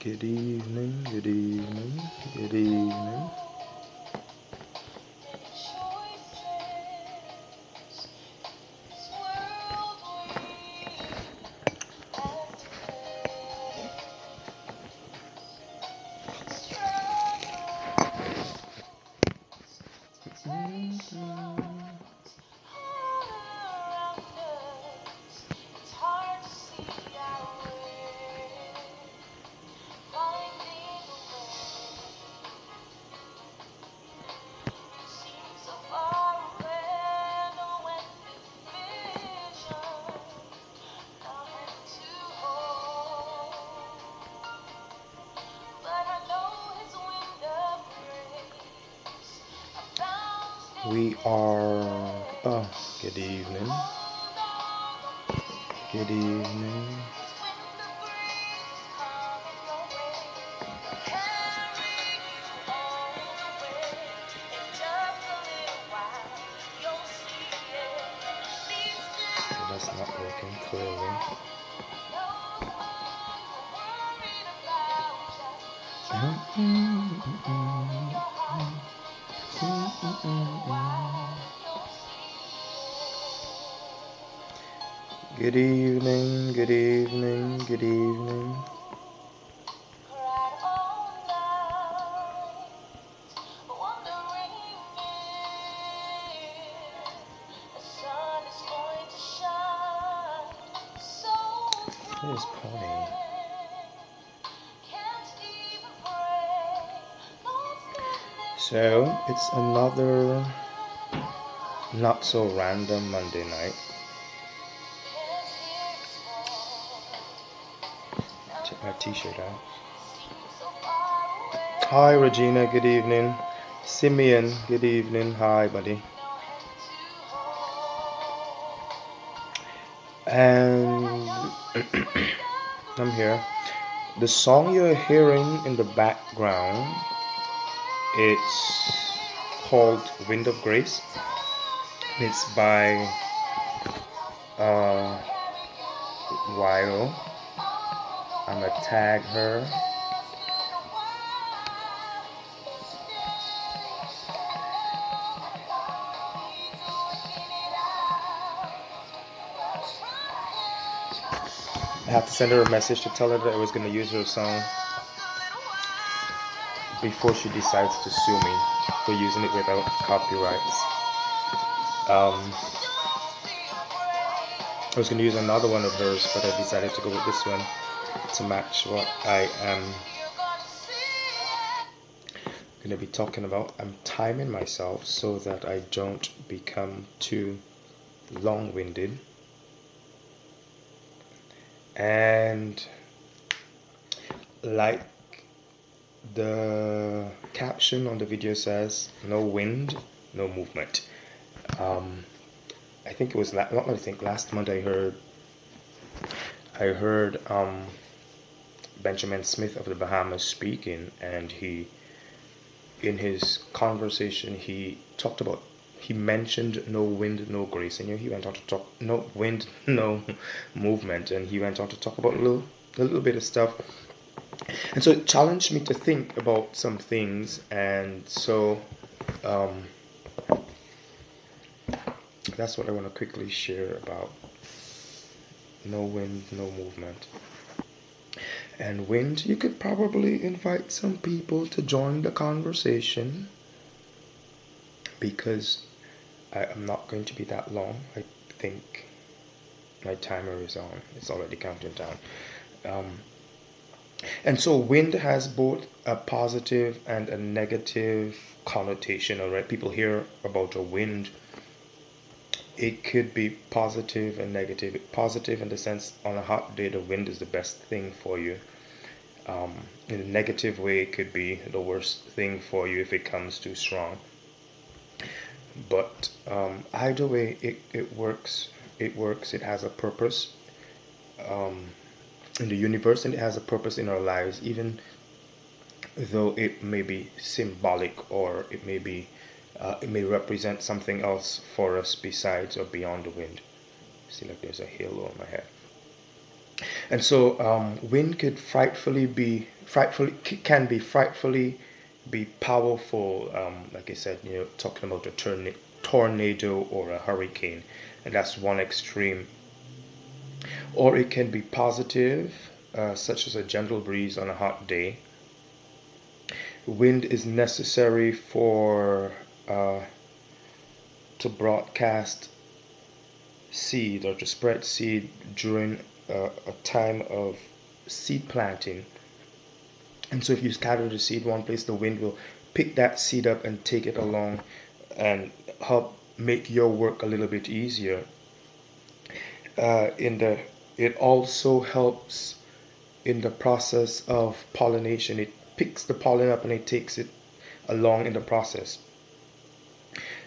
Good evening, good evening, good evening. We are, good evening, good evening. That's not working clearly. Good evening, good evening, good evening. Where's Pony? So it's another not so random Monday night. Check my t-shirt out. Hi Regina, good evening. Simeon, good evening. Hi buddy. And I'm here. The song you're hearing in the background, it's called Wind of Grace. It's by Wyro. I'm gonna tag her. I have to send her a message to tell her that I was gonna use her song before she decides to sue me for using it without copyrights. I was going to use another one of hers, but I decided to go with this one to match what I am going to be talking about. I'm timing myself so that I don't become too long-winded. And like the caption on the video says, no wind, no movement. I think it was last month I heard Benjamin Smith of the Bahamas speaking, and in his conversation he mentioned no wind, no grace, and he went on to talk no wind, no movement, and he went on to talk about a little bit of stuff, and so it challenged me to think about some things, and so that's what I want to quickly share about no wind, no movement. And wind, you could probably invite some people to join the conversation, because I'm not going to be that long. I think my timer is on. It's already counting down. And so wind has both a positive and a negative connotation. Alright, people hear about a wind. It could be positive and negative. Positive in the sense, on a hot day, the wind is the best thing for you. In a negative way, it could be the worst thing for you if it comes too strong. But either way, it works. It works. It has a purpose in the universe, and it has a purpose in our lives, even though it may be symbolic, or it may represent something else for us besides or beyond the wind. See, like there's a halo on my head. And so wind could can be frightfully be powerful. Like I said, talking about a tornado or a hurricane, and that's one extreme. Or it can be positive, such as a gentle breeze on a hot day. Wind is necessary for uh, to broadcast seed or to spread seed during a time of seed planting. And so if you scatter the seed one place, the wind will pick that seed up and take it along and help make your work a little bit easier. In the It also helps in the process of pollination. It picks the pollen up and it takes it along in the process.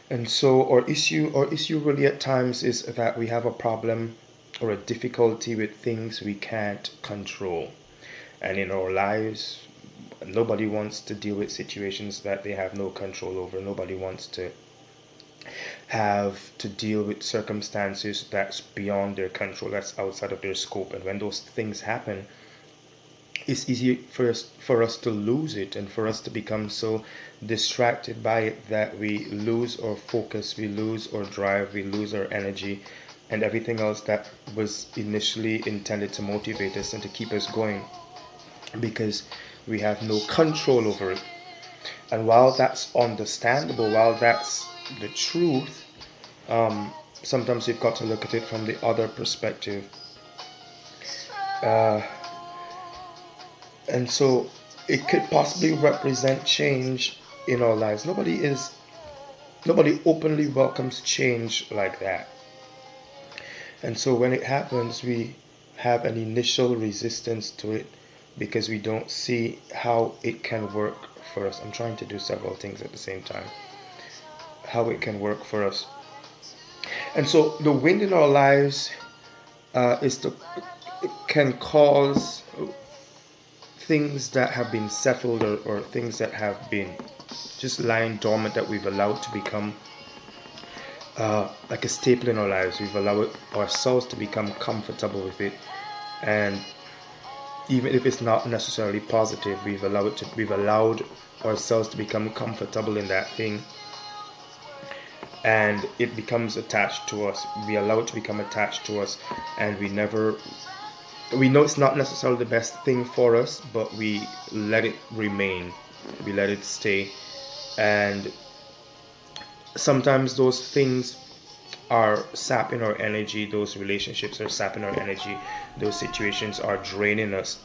And so our issue really at times is that we have a problem or a difficulty with things we can't control. And in our lives, nobody wants to deal with situations that they have no control over. Nobody wants to have to deal with circumstances that's beyond their control, that's outside of their scope. And when those things happen, it's easy for us to lose it and for us to become so distracted by it that we lose our focus, we lose our drive, we lose our energy, and everything else that was initially intended to motivate us and to keep us going, because we have no control over it. And while that's understandable, while that's the truth, sometimes you've got to look at it from the other perspective. Uh, and so it could possibly represent change in our lives. Nobody openly welcomes change like that. And so when it happens, we have an initial resistance to it because we don't see how it can work for us. I'm trying to do several things at the same time. How it can work for us. And so the wind in our lives can cause things that have been settled, or things that have been just lying dormant that we've allowed to become like a staple in our lives. We've allowed ourselves to become comfortable with it, and even if it's not necessarily positive, we've allowed ourselves to become comfortable in that thing, and it becomes attached to us. We allow it to become attached to us, and we know it's not necessarily the best thing for us, but we let it remain, we let it stay. And sometimes those things are sapping our energy, those relationships are sapping our energy, those situations are draining us,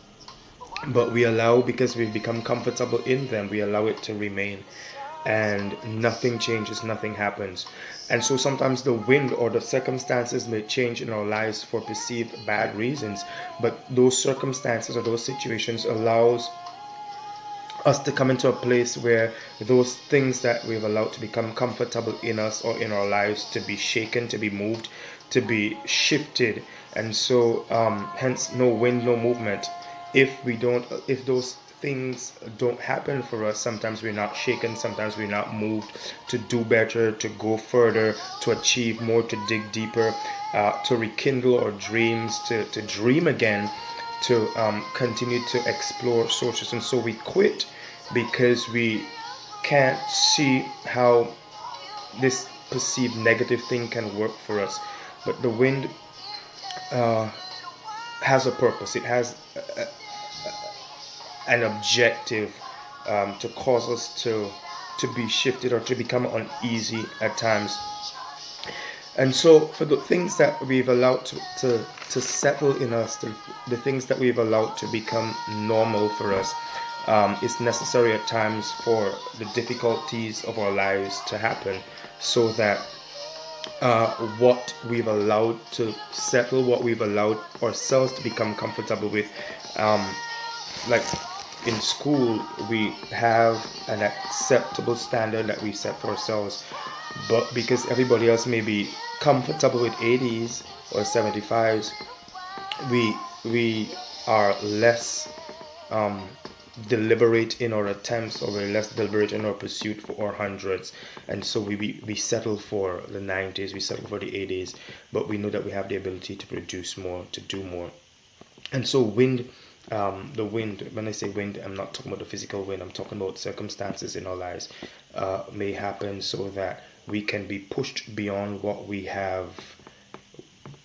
but we allow, because we've become comfortable in them, we allow it to remain, and nothing changes, nothing happens. And so sometimes the wind or the circumstances may change in our lives for perceived bad reasons, but those circumstances or those situations allows us to come into a place where those things that we've allowed to become comfortable in us or in our lives to be shaken, to be moved, to be shifted. And so hence no wind, no movement. If those things don't happen for us, sometimes we're not shaken, sometimes we're not moved to do better, to go further, to achieve more, to dig deeper, to rekindle our dreams, to dream again, to continue to explore sources. And so we quit because we can't see how this perceived negative thing can work for us. But the wind has a purpose. It has an objective, to cause us to be shifted or to become uneasy at times. And so for the things that we've allowed to settle in us, the things that we've allowed to become normal for us, it's necessary at times for the difficulties of our lives to happen, so that what we've allowed to settle, what we've allowed ourselves to become comfortable with, like in school, we have an acceptable standard that we set for ourselves, but because everybody else may be comfortable with 80s or 75s, we are less deliberate in our attempts, or we're less deliberate in our pursuit for our hundreds. And so we settle for the 90s, we settle for the 80s, but we know that we have the ability to produce more, to do more. And so wind, the wind, when I say wind, I'm not talking about the physical wind, I'm talking about circumstances in our lives may happen so that we can be pushed beyond what we have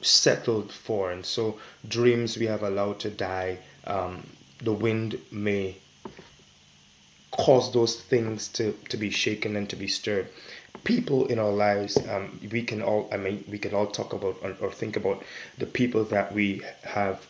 settled for. And so dreams we have allowed to die, the wind may cause those things to be shaken and to be stirred. People in our lives, we can all, I mean, we can all talk about or think about the people that we have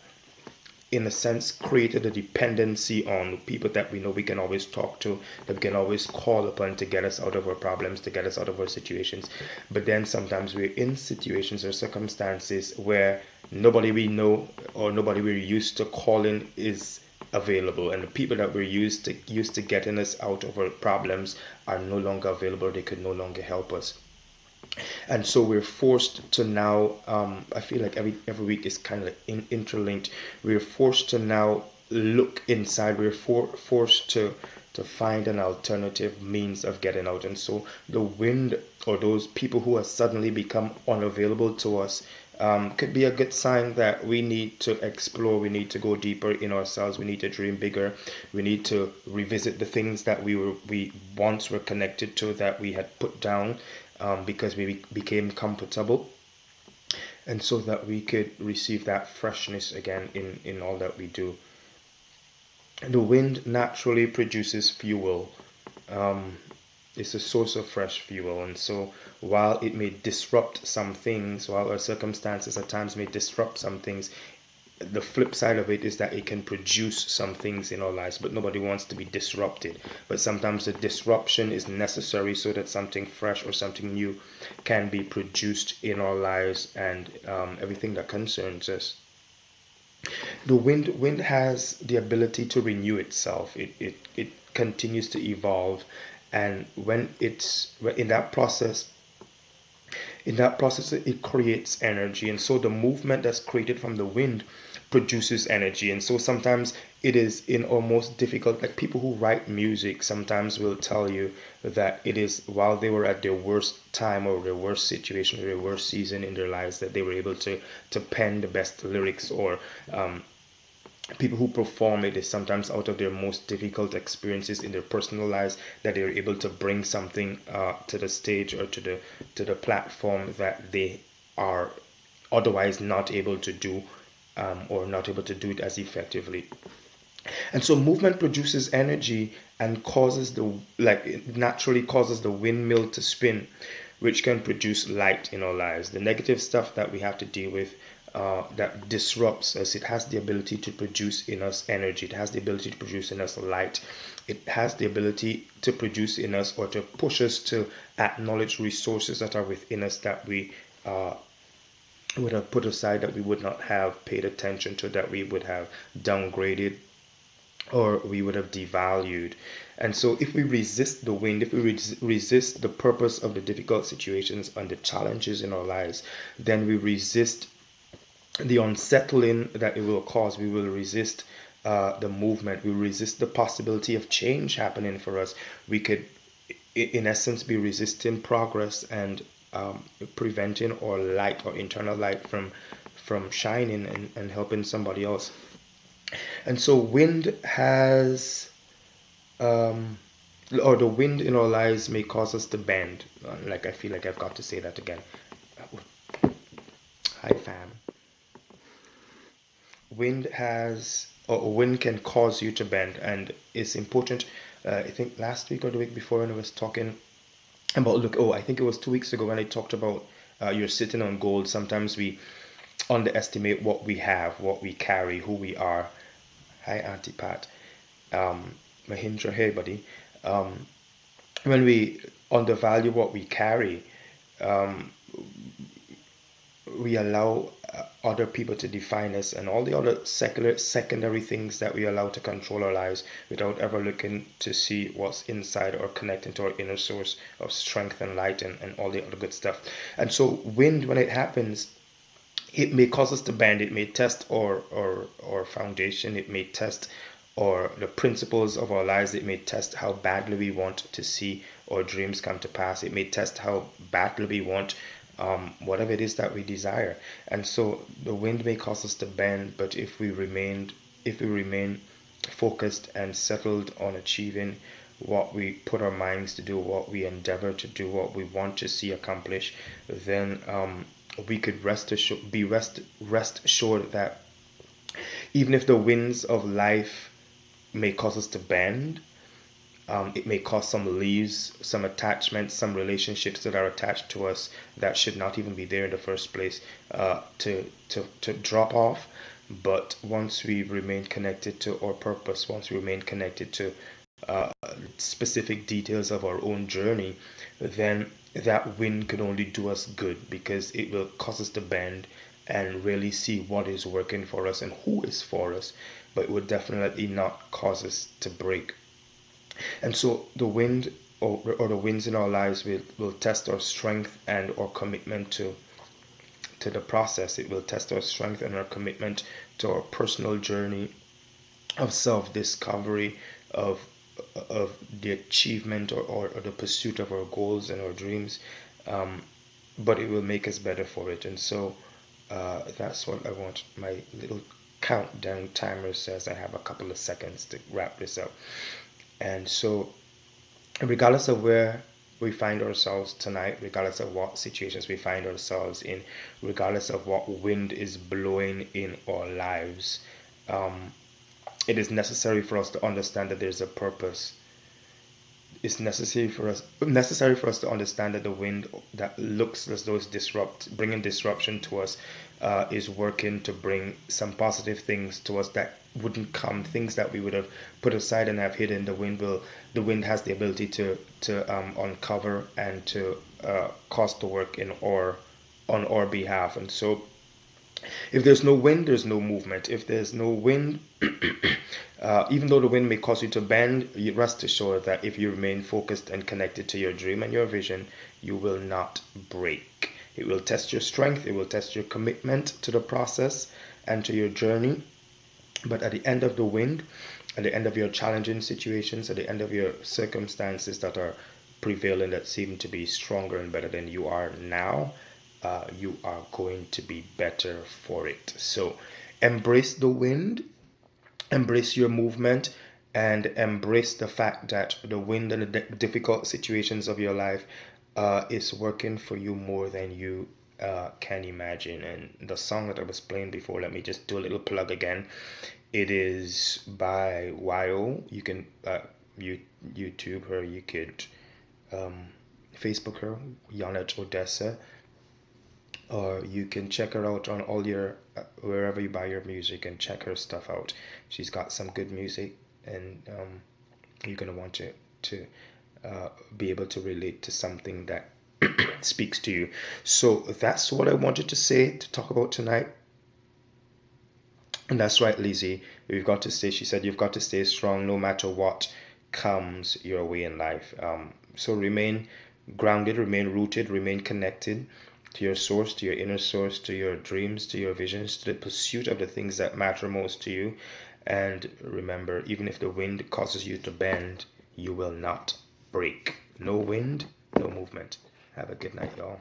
in a sense created a dependency on, people that we know we can always talk to, that we can always call upon to get us out of our problems, to get us out of our situations. But then sometimes we're in situations or circumstances where nobody we know or nobody we're used to calling is available, and the people that we're used to getting us out of our problems are no longer available. They could no longer help us. And so we're forced to now, I feel like every week is kind of like interlinked. We're forced to now look inside. We're forced to find an alternative means of getting out. And so the wind, or those people who have suddenly become unavailable to us, could be a good sign that we need to explore, we need to go deeper in ourselves, we need to dream bigger, we need to revisit the things that we once were connected to, that we had put down, because we became comfortable, and so that we could receive that freshness again in all that we do. The wind naturally produces fuel. Um, it's a source of fresh fuel, and so while it may disrupt some things, while our circumstances at times may disrupt some things, the flip side of it is that it can produce some things in our lives. But nobody wants to be disrupted, but sometimes the disruption is necessary so that something fresh or something new can be produced in our lives, and everything that concerns us. The wind has the ability to renew itself. It continues to evolve, and when it's in that process it creates energy. And so the movement that's created from the wind produces energy. And so sometimes it is in almost difficult, like people who write music sometimes will tell you that it is while they were at their worst time or their worst situation or their worst season in their lives that they were able to pen the best lyrics. Or people who perform, it is sometimes out of their most difficult experiences in their personal lives that they're able to bring something to the stage or to the platform that they are otherwise not able to do, or not able to do it as effectively. And so movement produces energy and causes it naturally causes the windmill to spin, which can produce light in our lives. The negative stuff that we have to deal with, that disrupts us, it has the ability to produce in us energy. It has the ability to produce in us light. It has the ability to produce in us, or to push us to acknowledge resources that are within us that we would have put aside, that we would not have paid attention to, that we would have downgraded, or we would have devalued. And so if we resist the wind, if we resist the purpose of the difficult situations and the challenges in our lives, then we resist the unsettling that it will cause. We will resist the movement. We resist the possibility of change happening for us. We could, in essence, be resisting progress and preventing our light, or internal light, from shining and helping somebody else. And so wind has, or the wind in our lives may cause us to bend. Like, I feel like I've got to say that again. Hi fam. Wind can cause you to bend, and it's important. I think last week or the week before, when I was talking about, I think it was 2 weeks ago, when I talked about you're sitting on gold. Sometimes we underestimate what we have, what we carry, who we are. Hi Auntie Pat. Mahindra, hey buddy. When we undervalue what we carry, um, we allow other people to define us, and all the other secondary things that we allow to control our lives, without ever looking to see what's inside, or connecting to our inner source of strength and light, and all the other good stuff. And so wind, when it happens, it may cause us to bend. It may test our foundation. It may test or the principles of our lives. It may test how badly we want to see our dreams come to pass. It may test how badly we want whatever it is that we desire. And so the wind may cause us to bend, but if we remain focused and settled on achieving what we put our minds to do, what we endeavor to do, what we want to see accomplished, then we could rest assured that even if the winds of life may cause us to bend, it may cause some leaves, some attachments, some relationships that are attached to us that should not even be there in the first place, to drop off. But once we remain connected to our purpose, once we remain connected to specific details of our own journey, then that wind can only do us good, because it will cause us to bend and really see what is working for us and who is for us, but it would definitely not cause us to break. And so the wind, or the winds in our lives, will test our strength and our commitment to the process. It will test our strength and our commitment to our personal journey of self-discovery, of the achievement, or the pursuit of our goals and our dreams. But it will make us better for it. And so that's what I want. My little countdown timer says I have a couple of seconds to wrap this up. And so, regardless of where we find ourselves tonight, regardless of what situations we find ourselves in, regardless of what wind is blowing in our lives, it is necessary for us to understand that there's a purpose. It's necessary for us to understand that the wind that looks as though it's bringing disruption to us, is working to bring some positive things to us that wouldn't come, things that we would have put aside and have hidden. The wind has the ability to uncover and to cause to work in our on our behalf. And so, if there's no wind, there's no movement. If there's no wind, even though the wind may cause you to bend, you rest assured that if you remain focused and connected to your dream and your vision, you will not break. It will test your strength, it will test your commitment to the process and to your journey. But at the end of the wind, at the end of your challenging situations, at the end of your circumstances that are prevailing, that seem to be stronger and better than you are now, you are going to be better for it. So embrace the wind, embrace your movement, and embrace the fact that the wind and the difficult situations of your life is working for you more than you can imagine. And the song that I was playing before, let me just do a little plug again. It is by YO. You can YouTube her, you could Facebook her, Janet Odessa, or you can check her out on all your wherever you buy your music, and check her stuff out. She's got some good music, and you're gonna want to be able to relate to something that speaks to you. So that's what I wanted to say, to talk about tonight. And that's right, Lizzie. We've got to stay. She said you've got to stay strong no matter what comes your way in life. So remain grounded, remain rooted, remain connected to your source, to your inner source, to your dreams, to your visions, to the pursuit of the things that matter most to you. And remember, even if the wind causes you to bend, you will not break. No wind, no movement. Have a good night, y'all.